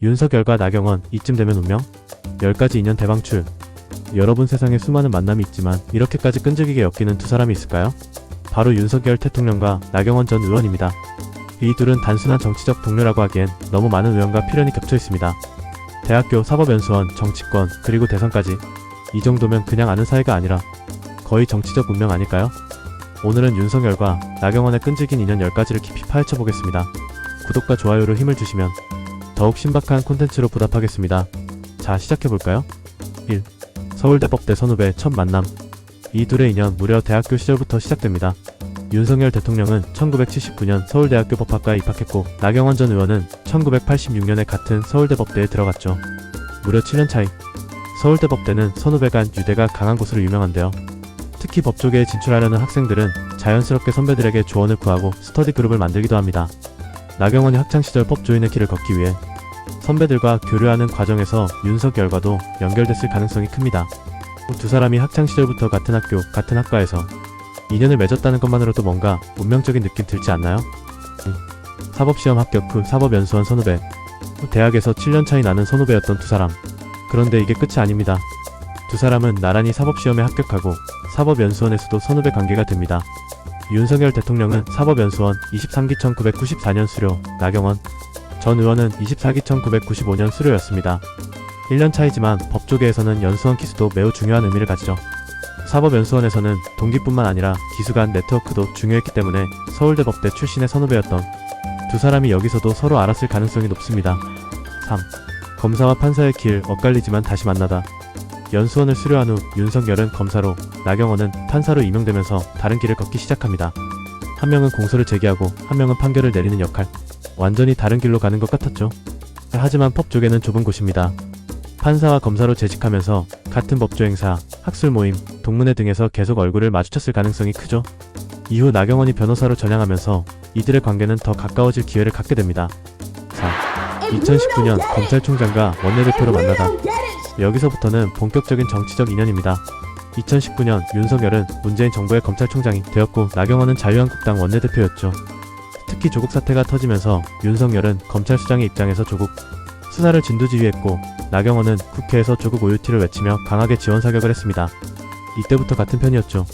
윤석열과 나경원 이쯤 되면 운명? 10가지 인연 대방출. 여러분, 세상에 수많은 만남이 있지만 이렇게까지 끈질기게 엮이는 두 사람이 있을까요? 바로 윤석열 대통령과 나경원 전 의원입니다. 이 둘은 단순한 정치적 동료라고 하기엔 너무 많은 우연과 필연이 겹쳐 있습니다. 대학교, 사법연수원, 정치권, 그리고 대선까지. 이 정도면 그냥 아는 사이가 아니라 거의 정치적 운명 아닐까요? 오늘은 윤석열과 나경원의 끈질긴 인연 10가지를 깊이 파헤쳐 보겠습니다. 구독과 좋아요로 힘을 주시면 더욱 신박한 콘텐츠로 보답하겠습니다. 자, 시작해볼까요? 1. 서울대법대 선후배 첫 만남. 이 둘의 인연 무려 대학교 시절부터 시작됩니다. 윤석열 대통령은 1979년 서울대학교 법학과에 입학했고, 나경원 전 의원은 1986년에 같은 서울대법대에 들어갔죠. 무려 7년 차이. 서울대법대는 선후배 간 유대가 강한 곳으로 유명한데요. 특히 법조계에 진출하려는 학생들은 자연스럽게 선배들에게 조언을 구하고 스터디 그룹을 만들기도 합니다. 나경원이 학창시절 법조인의 길을 걷기 위해 선배들과 교류하는 과정에서 윤석열과도 연결됐을 가능성이 큽니다. 두 사람이 학창시절부터 같은 학교, 같은 학과에서 인연을 맺었다는 것만으로도 뭔가 운명적인 느낌 들지 않나요? 사법시험 합격 후 사법연수원 선후배. 대학에서 7년 차이 나는 선후배였던 두 사람. 그런데 이게 끝이 아닙니다. 두 사람은 나란히 사법시험에 합격하고 사법연수원에서도 선후배 관계가 됩니다. 윤석열 대통령은 사법연수원 23기 1994년 수료, 나경원 전 의원은 24기 1995년 수료였습니다. 1년 차이지만 법조계에서는 연수원 기수도 매우 중요한 의미를 가지죠. 사법연수원에서는 동기뿐만 아니라 기수 간 네트워크도 중요했기 때문에 서울대법대 출신의 선후배였던 두 사람이 여기서도 서로 알았을 가능성이 높습니다. 3. 검사와 판사의 길 엇갈리지만 다시 만나다. 연수원을 수료한 후 윤석열은 검사로, 나경원은 판사로 임명되면서 다른 길을 걷기 시작합니다. 한 명은 공소를 제기하고 한 명은 판결을 내리는 역할. 완전히 다른 길로 가는 것 같았죠. 하지만 법조계는 좁은 곳입니다. 판사와 검사로 재직하면서 같은 법조 행사, 학술 모임, 동문회 등에서 계속 얼굴을 마주쳤을 가능성이 크죠. 이후 나경원이 변호사로 전향하면서 이들의 관계는 더 가까워질 기회를 갖게 됩니다. 4. 2019년 검찰총장과 원내대표로 만나다. 여기서부터는 본격적인 정치적 인연입니다. 2019년 윤석열은 문재인 정부의 검찰총장이 되었고, 나경원은 자유한국당 원내대표였죠. 특히 조국 사태가 터지면서 윤석열은 검찰 수장의 입장에서 조국 수사를 진두지휘했고, 나경원은 국회에서 조국 OUT를 외치며 강하게 지원 사격을 했습니다. 이때부터 같은 편이었죠.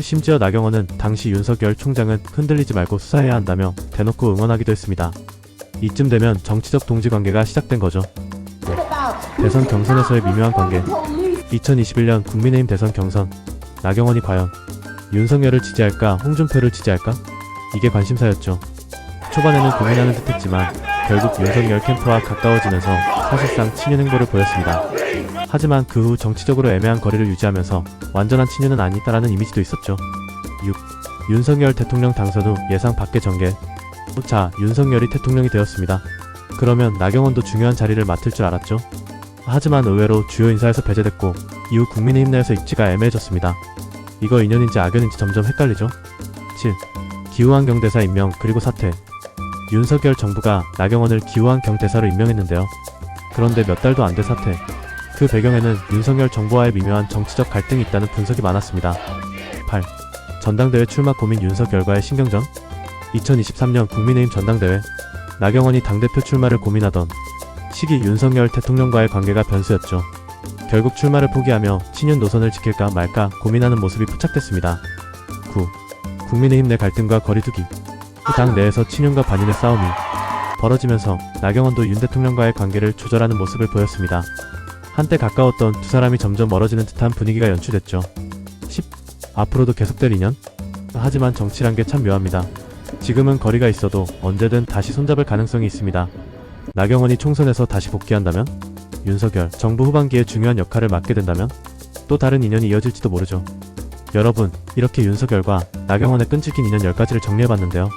심지어 나경원은 당시 윤석열 총장은 흔들리지 말고 수사해야 한다며 대놓고 응원하기도 했습니다. 이쯤 되면 정치적 동지관계가 시작된 거죠. 대선 경선에서의 미묘한 관계. 2021년 국민의힘 대선 경선. 나경원이 과연 윤석열을 지지할까, 홍준표를 지지할까? 이게 관심사였죠. 초반에는 고민하는 듯 했지만 결국 윤석열 캠프와 가까워지면서 사실상 친윤 행보를 보였습니다. 하지만 그 후 정치적으로 애매한 거리를 유지하면서 완전한 친윤은 아니다라는 이미지도 있었죠. 6. 윤석열 대통령 당선 후 예상 밖의 전개. 자, 윤석열이 대통령이 되었습니다. 그러면 나경원도 중요한 자리를 맡을 줄 알았죠. 하지만 의외로 주요 인사에서 배제됐고 이후 국민의힘 내에서 입지가 애매해졌습니다. 이거 인연인지 악연인지 점점 헷갈리죠. 7. 기후환경 대사 임명 그리고 사퇴. 윤석열 정부가 나경원을 기후환경 대사로 임명했는데요. 그런데 몇 달도 안 돼 사퇴. 그 배경에는 윤석열 정부와의 미묘한 정치적 갈등이 있다는 분석이 많았습니다. 8. 전당대회 출마 고민 윤석열과의 신경전. 2023년 국민의힘 전당대회. 나경원이 당대표 출마를 고민하던 시기 윤석열 대통령과의 관계가 변수였죠. 결국 출마를 포기하며 친윤 노선을 지킬까 말까 고민하는 모습이 포착됐습니다. 9. 국민의힘 내 갈등과 거리두기. 당 내에서 친윤과 반윤의 싸움이 벌어지면서 나경원도 윤 대통령과의 관계를 조절하는 모습을 보였습니다. 한때 가까웠던 두 사람이 점점 멀어지는 듯한 분위기가 연출됐죠. 10. 앞으로도 계속될 인연? 하지만 정치란 게 참 묘합니다. 지금은 거리가 있어도 언제든 다시 손잡을 가능성이 있습니다. 나경원이 총선에서 다시 복귀한다면? 윤석열 정부 후반기에 중요한 역할을 맡게 된다면? 또 다른 인연이 이어질지도 모르죠. 여러분, 이렇게 윤석열과 나경원의 끈질긴 인연 10가지를 정리해봤는데요.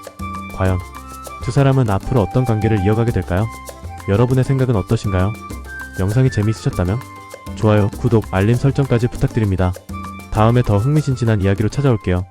과연 두 사람은 앞으로 어떤 관계를 이어가게 될까요? 여러분의 생각은 어떠신가요? 영상이 재미있으셨다면 좋아요, 구독, 알림 설정까지 부탁드립니다. 다음에 더 흥미진진한 이야기로 찾아올게요.